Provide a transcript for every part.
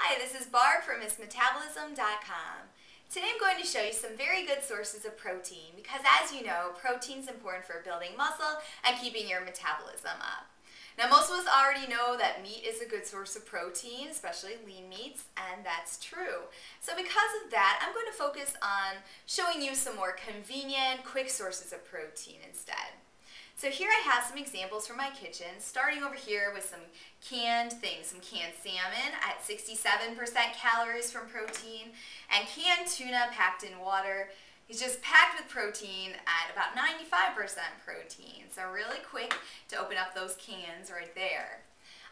Hi, this is Barb from MissMetabolism.com. Today I'm going to show you some very good sources of protein because, as you know, protein is important for building muscle and keeping your metabolism up. Now, most of us already know that meat is a good source of protein, especially lean meats, and that's true. So because of that, I'm going to focus on showing you some more convenient, quick sources of protein instead. So here I have some examples from my kitchen, starting over here with some canned things, some canned salmon at 67% calories from protein, and canned tuna packed in water. It's just packed with protein at about 95% protein. So really quick to open up those cans right there.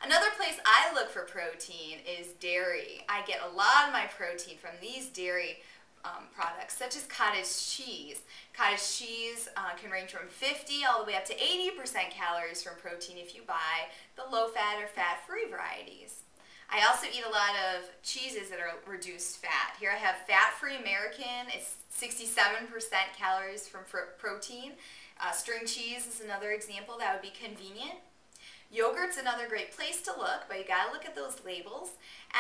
Another place I look for protein is dairy. I get a lot of my protein from these dairy products, such as cottage cheese. Cottage cheese can range from 50 all the way up to 80% calories from protein if you buy the low-fat or fat-free varieties. I also eat a lot of cheeses that are reduced fat. Here I have fat-free American. It's 67% calories from protein. String cheese is another example that would be convenient. Yogurt's another great place to look, but you gotta look at those labels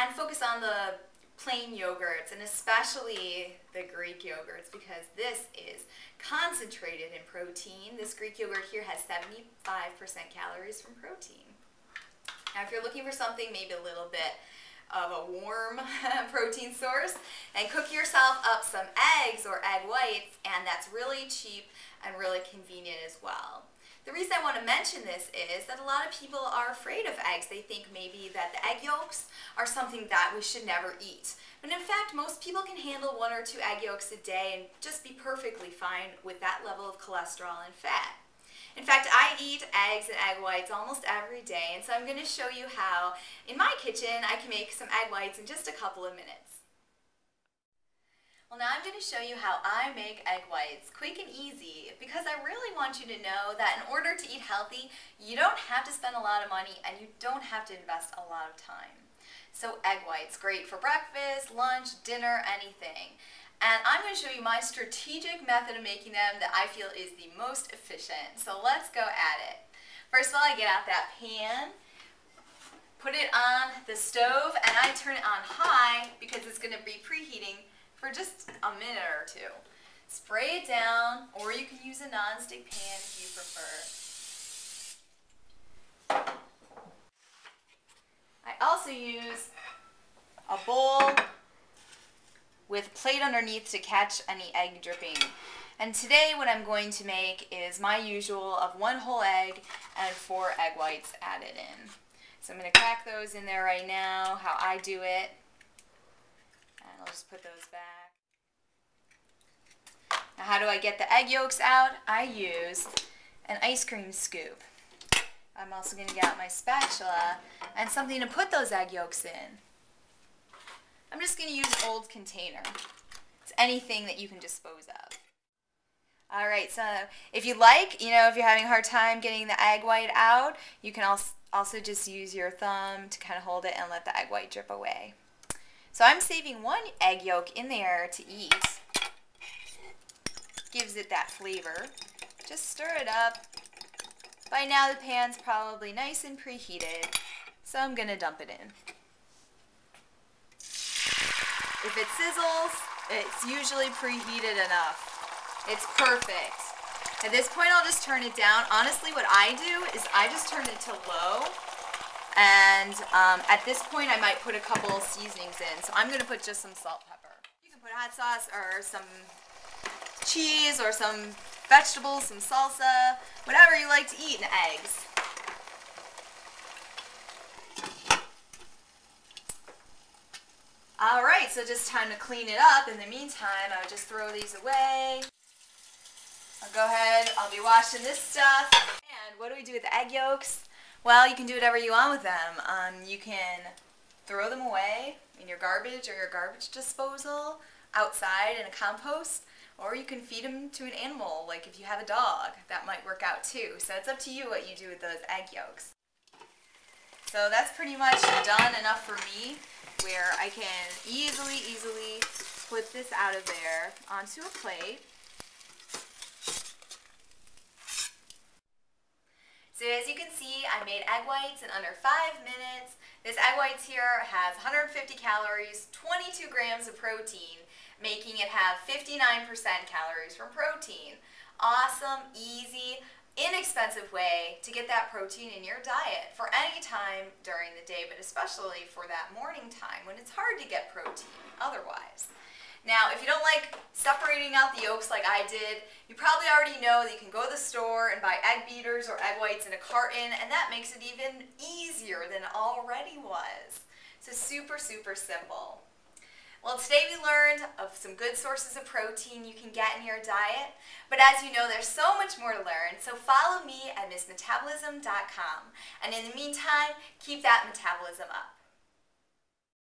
and focus on the plain yogurts, and especially the Greek yogurts, because this is concentrated in protein. This Greek yogurt here has 75% calories from protein. Now if you're looking for something maybe a little bit of a warm protein source, and cook yourself up some eggs or egg whites, and that's really cheap and really convenient as well. The reason I want to mention this is that a lot of people are afraid of eggs. They think maybe that the egg yolks are something that we should never eat. But in fact, most people can handle 1 or 2 egg yolks a day and just be perfectly fine with that level of cholesterol and fat. In fact, I eat eggs and egg whites almost every day, and so I'm going to show you how, in my kitchen, I can make some egg whites in just a couple of minutes. Well, now I'm going to show you how I make egg whites quick and easy, because I really want you to know that in order to eat healthy, you don't have to spend a lot of money and you don't have to invest a lot of time. So egg whites, great for breakfast, lunch, dinner, anything. And I'm going to show you my strategic method of making them that I feel is the most efficient. So let's go at it. First of all, I get out that pan, put it on the stove, and I turn it on high because it's going to be preheating for just a minute or 2. Spray it down, or you can use a non-stick pan if you prefer. I also use a bowl with a plate underneath to catch any egg dripping. And today what I'm going to make is my usual of 1 whole egg and 4 egg whites added in. So I'm going to crack those in there right now, how I do it. And I'll just put those back. Now how do I get the egg yolks out? I use an ice cream scoop. I'm also going to get out my spatula and something to put those egg yolks in. I'm just going to use an old container. It's anything that you can dispose of. Alright, so if you like, if you're having a hard time getting the egg white out, you can also just use your thumb to kind of hold it and let the egg white drip away. So I'm saving 1 egg yolk in there to eat. Gives it that flavor. Just stir it up. By now the pan's probably nice and preheated, so I'm going to dump it in. If it sizzles, it's usually preheated enough. It's perfect. At this point I'll just turn it down. Honestly, what I do is I just turn it to low. And at this point, I might put a couple seasonings in. So I'm going to put just some salt, pepper. You can put hot sauce or some cheese or some vegetables, some salsa, whatever you like to eat in eggs. Alright, so just time to clean it up. In the meantime, I'll just throw these away. I'll go ahead, I'll be washing this stuff. And what do we do with the egg yolks? Well, you can do whatever you want with them. You can throw them away in your garbage or your garbage disposal outside in a compost, or you can feed them to an animal, like if you have a dog. That might work out too. So it's up to you what you do with those egg yolks. So that's pretty much done enough for me, where I can easily put this out of there onto a plate. So as you can see, I made egg whites in under 5 minutes. This egg whites here has 150 calories, 22 grams of protein, making it have 59% calories from protein. Awesome, easy, inexpensive way to get that protein in your diet for any time during the day, but especially for that morning time when it's hard to get protein otherwise. Now, if you don't like separating out the yolks like I did, you probably already know that you can go to the store and buy egg beaters or egg whites in a carton, and that makes it even easier than it already was. So super, super simple. Well, today we learned of some good sources of protein you can get in your diet, but as you know, there's so much more to learn, so follow me at MissMetabolism.com. And in the meantime, keep that metabolism up.